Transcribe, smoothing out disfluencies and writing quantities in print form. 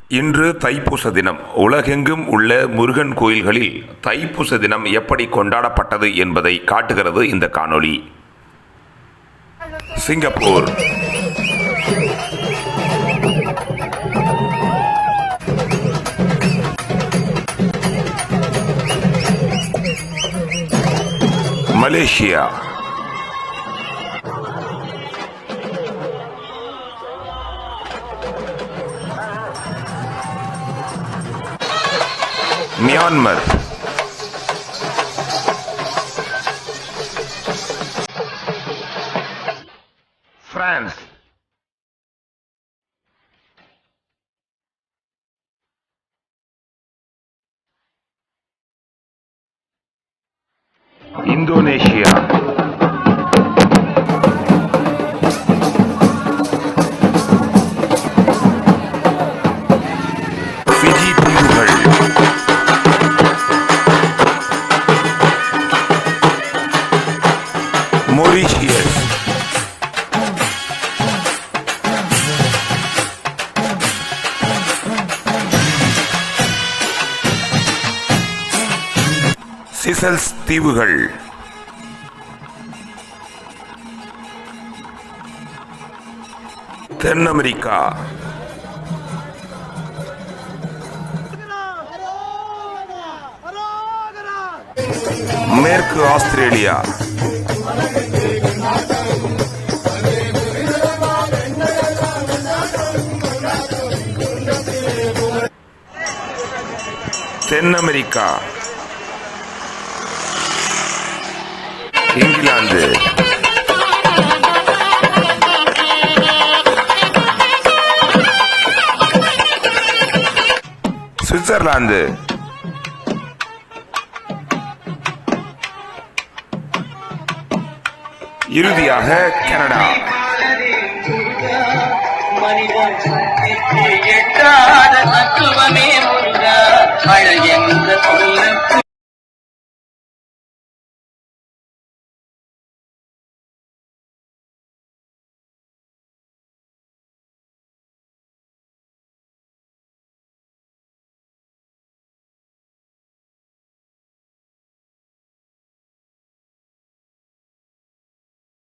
இன்று தைப்பூச தினம். உலகெங்கும் உள்ள முருகன் கோயில்களில் தைப்பூச தினம் எப்படி கொண்டாடப்பட்டது என்பதை காட்டுகிறது இந்த காணொளி. Singapore. Malaysia. Myanmar. France. Indonesia. Fiji தீவுகள். மொரீஷியஸ். சிசல்ஸ் தீவுகள். தென் அமெரிக்கா. மேற்கு ஆஸ்திரேலியா. தென் அமெரிக்கா. இங்கிலாந்து. சுவிட்சர்லாந்து. இறுதியாக கனடா. எட்டாத தத்துவமே முருகா, அழகென்ற